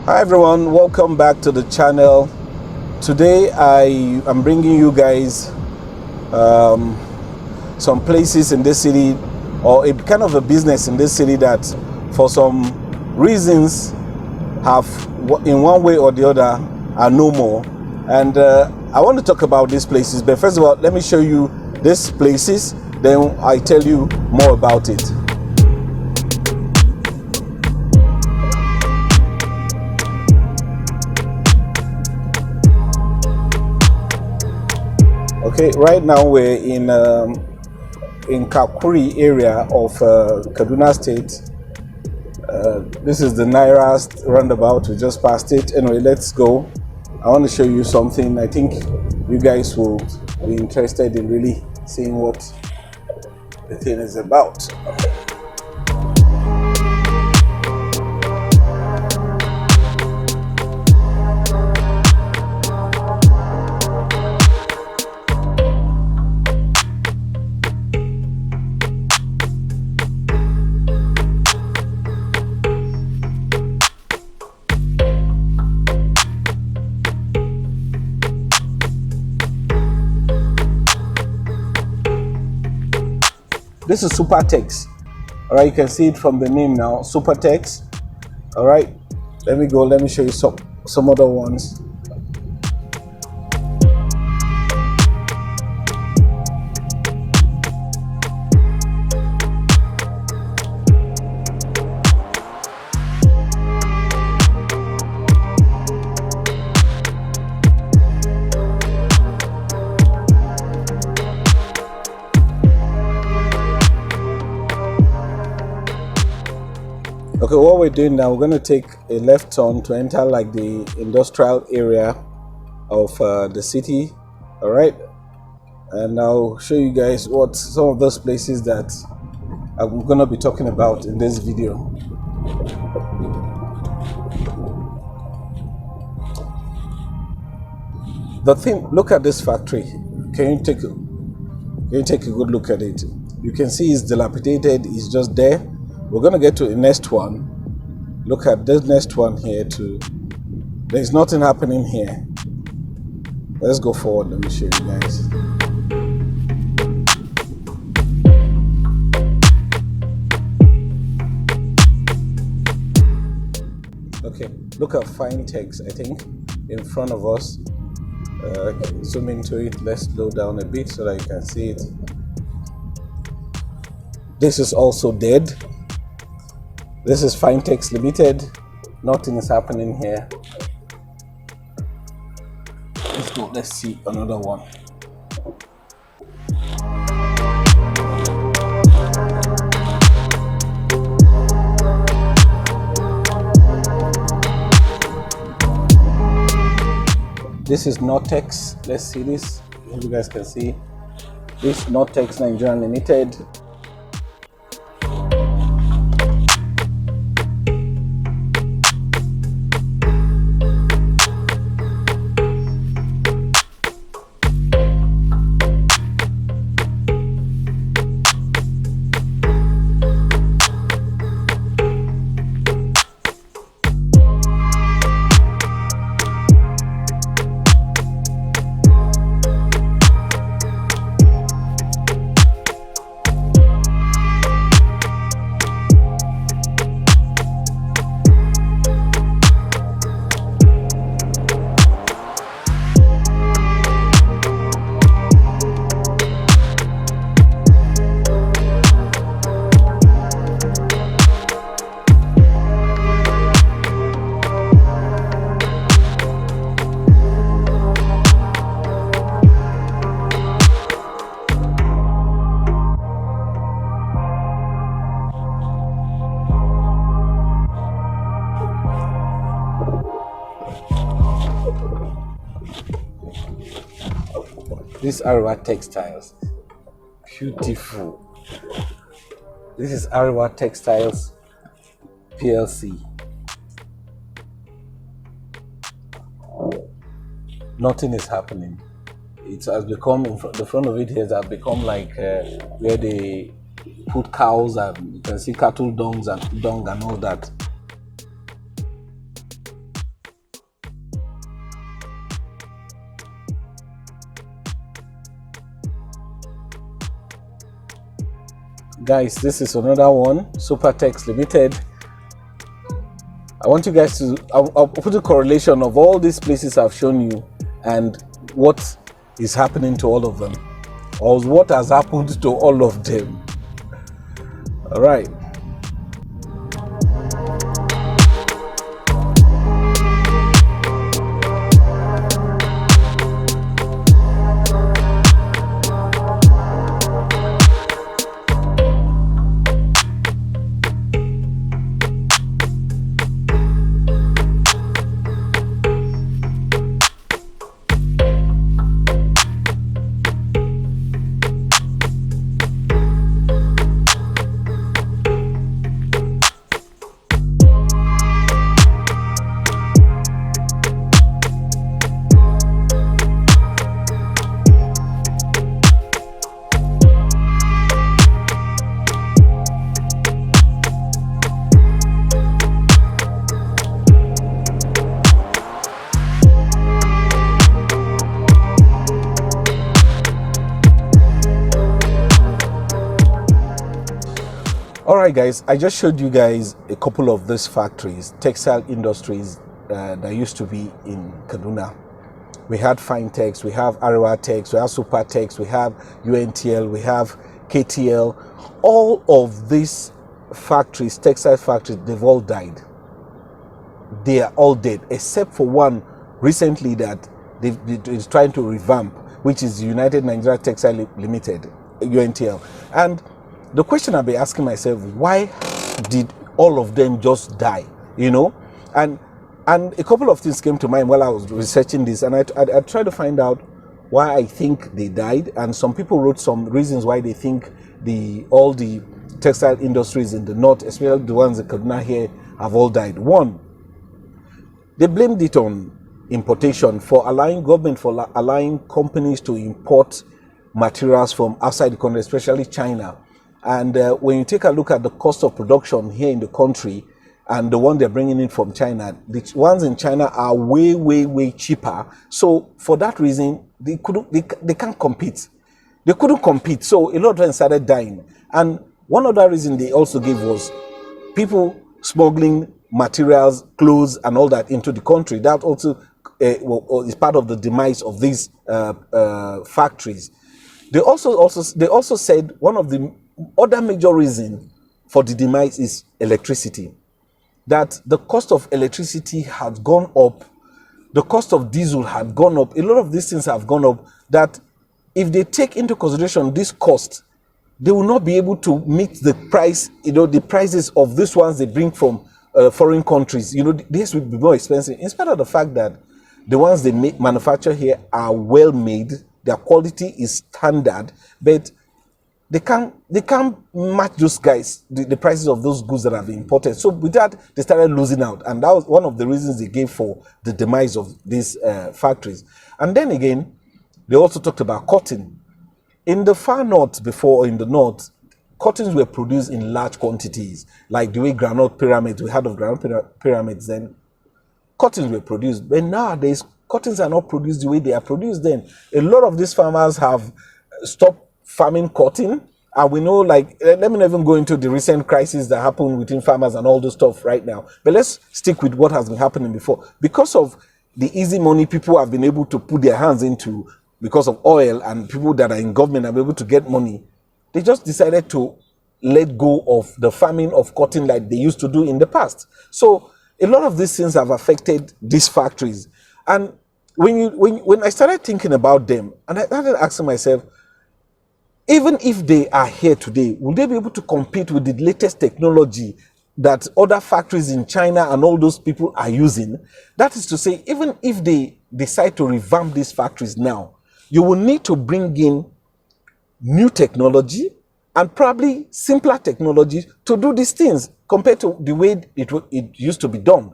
Hi everyone, welcome back to the channel. Today I am bringing you guys some places in this city, or a kind of a business in this city that for some reasons have, in one way or the other, are no more. And I want to talk about these places, but first of all, let me show you these places, then I tell you more about it. Okay, right now we're in Kakuri area of Kaduna State. This is the Naira roundabout. We just passed it. Anyway, let's go. I want to show you something. I think you guys will be interested in really seeing what the thing is about. This is Supertex. All right, you can see it from the name now, Supertex. All right, let me go. Let me show you some other ones. Okay, what we're doing now, we're going to take a left turn to enter like the industrial area of the city. All right, and I'll show you guys what some of those places that I'm going to be talking about in this video. The thing, look at this factory. Can you take a good look at it? You can see it's dilapidated. It's just there. We're going to get to the next one. Look at this next one here too. There's nothing happening here. Let's go forward. Let me show you guys. Okay, look at Fine-Tex, I think, in front of us. Zoom into it. Let's slow down a bit so that you can see it. This is also dead. This is Fine-Tex Limited. Nothing is happening here. Let's go. Let's see another one. This is Nortex. Let's see this. You guys can see this Nortex Nigeria Limited. This Arewa Textiles, beautiful. This is Arewa Textiles PLC. Nothing is happening. It has become, the front of it has become like where they put cows, and you can see cattle dung and all that. Guys, this is another one, Supertex Limited. I want you guys to, I'll put a correlation of all these places I've shown you and what is happening to all of them, or what has happened to all of them. All right. Alright guys, I just showed you guys a couple of these factories, textile industries that used to be in Kaduna. We had Finetex, we have Tex, we have Supertex, we have UNTL, we have KTL. All of these factories, textile factories, they've all died. They are all dead, except for one recently that is trying to revamp, which is United Nigeria Textile Limited, UNTL. And the question I'll be asking myself, why did all of them just die? You know, and a couple of things came to mind while I was researching this, and I tried to find out why I think they died. And some people wrote some reasons why they think all the textile industries in the north, especially the ones in Kaduna here, have all died. One, they blamed it on importation, for allowing government, for allowing companies to import materials from outside the country, especially China. And when you take a look at the cost of production here in the country and the one they're bringing in from China, the ones in China are way, way, way cheaper. So for that reason, they can't compete. They couldn't compete. So a lot of them started dying. And one other reason they also gave was people smuggling materials, clothes, and all that into the country. That also is part of the demise of these factories. They also said one of the other major reason for the demise is electricity. That the cost of electricity had gone up, the cost of diesel had gone up, a lot of these things have gone up, that if they take into consideration this cost, they will not be able to meet the price, the prices of these ones they bring from foreign countries. This will be more expensive, in spite of the fact that the ones they manufacture here are well made, their quality is standard, but they can't match those guys, the prices of those goods that have been imported. So with that, they started losing out. And that was one of the reasons they gave for the demise of these factories. And then again, they also talked about cotton. In the far north before, in the north, cottons were produced in large quantities, like the way granite pyramids, we had of granite pyramids then. Cottons were produced. But nowadays, cottons are not produced the way they are produced then. A lot of these farmers have stopped farming cotton, and we know, like, let me not even go into the recent crisis that happened within farmers and all those stuff right now, but let's stick with what has been happening before. Because of the easy money people have been able to put their hands into, because of oil, and people that are in government are able to get money, they just decided to let go of the farming of cotton like they used to do in the past. So a lot of these things have affected these factories. And when I started thinking about them, and I started asking myself, even if they are here today, will they be able to compete with the latest technology that other factories in China and all those people are using? That is to say, even if they decide to revamp these factories now, you will need to bring in new technology and probably simpler technology to do these things compared to the way it used to be done,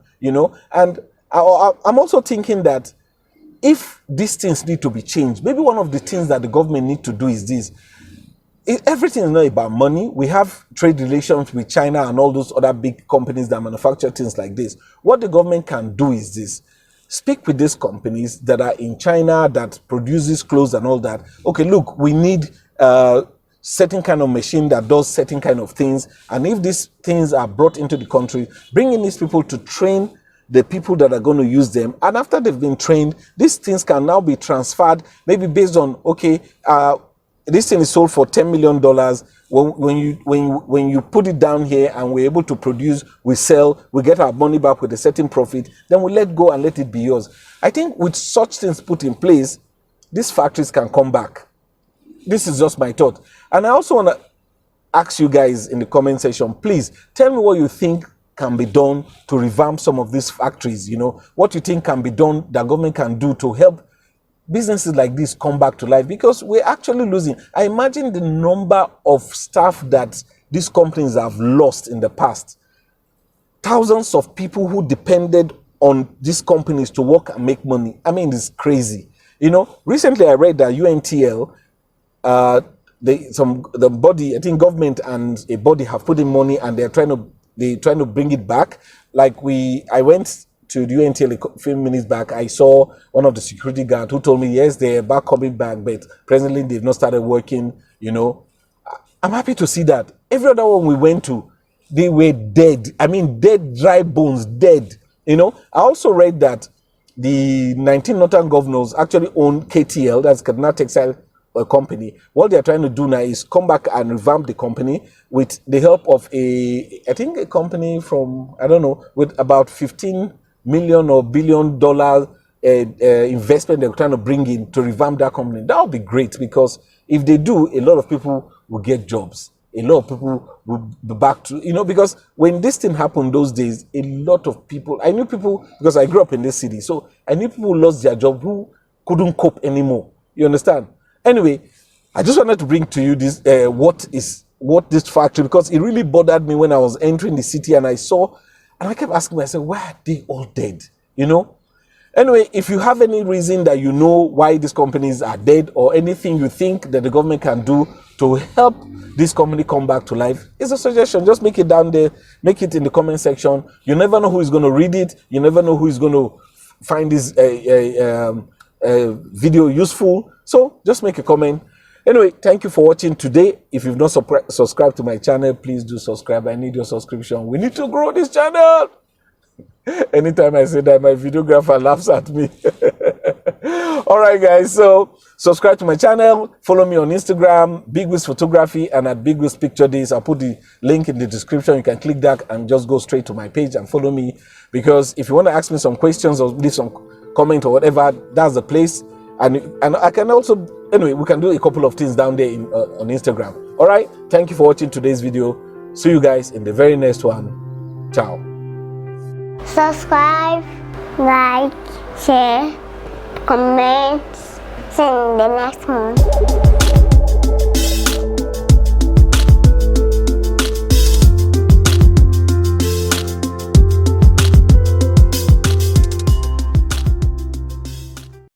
And I'm also thinking that if these things need to be changed, maybe one of the things that the government need to do is this. Everything is not about money. We have trade relations with China and all those other big companies that manufacture things like this. What the government can do is this. Speak with these companies that are in China that produces clothes and all that. Okay, look, we need certain kind of machine that does certain kind of things. And if these things are brought into the country, bringing these people to train the people that are going to use them, and after they've been trained, these things can now be transferred, maybe based on, okay, this thing is sold for $10 million. When you put it down here and we're able to produce, we sell, we get our money back with a certain profit, then we let go and let it be yours. I think with such things put in place, these factories can come back. This is just my thought. And I also want to ask you guys in the comment section, please tell me what you think can be done to revamp some of these factories. You know, what you think can be done, that government can do to help businesses like this come back to life, because we're actually losing. I imagine the number of staff that these companies have lost in the past. Thousands of people who depended on these companies to work and make money. I mean, it's crazy. You know, recently I read that UNTL, the body, I think government and a body have put in money and they're trying to bring it back. Like I went to the UNTL a few minutes back. I saw one of the security guards who told me, yes, they're back coming back, but presently they've not started working. You know, I'm happy to see that. Every other one we went to, they were dead. I mean, dead, dry bones, dead. You know, I also read that the 19 northern governors actually own KTL, that's Kaduna Textile company. What they're trying to do now is come back and revamp the company with the help of I think a company from, I don't know, with about 15 million or billion dollar investment they're trying to bring in to revamp that company. That would be great, because if they do, a lot of people will get jobs. A lot of people will be back to, you know, because when this thing happened those days, a lot of people, I knew people, because I grew up in this city, so I knew people who lost their job who couldn't cope anymore. You understand? Anyway, I just wanted to bring to you this, what this factory, because it really bothered me when I was entering the city and I saw, and I kept asking myself, why are they all dead? You know? Anyway, if you have any reason that you know why these companies are dead, or anything you think that the government can do to help this company come back to life, it's a suggestion. Just make it down there, make it in the comment section. You never know who is going to read it. You never know who is going to find this video useful. So just make a comment. Anyway, thank you for watching today. If you've not subscribed to my channel, please do subscribe. I need your subscription. We need to grow this channel. Anytime I say that, my videographer laughs at me. All right, guys. So subscribe to my channel. Follow me on Instagram, Bigwillz Photography, and at Bigwillz Picture Days. I'll put the link in the description. You can click that and just go straight to my page and follow me. Because if you want to ask me some questions or leave some comment or whatever, that's the place. And I can also, anyway, we can do a couple of things down there on Instagram. All right. Thank you for watching today's video. See you guys in the very next one. Ciao. Subscribe, like, share, comment, see you in the next one.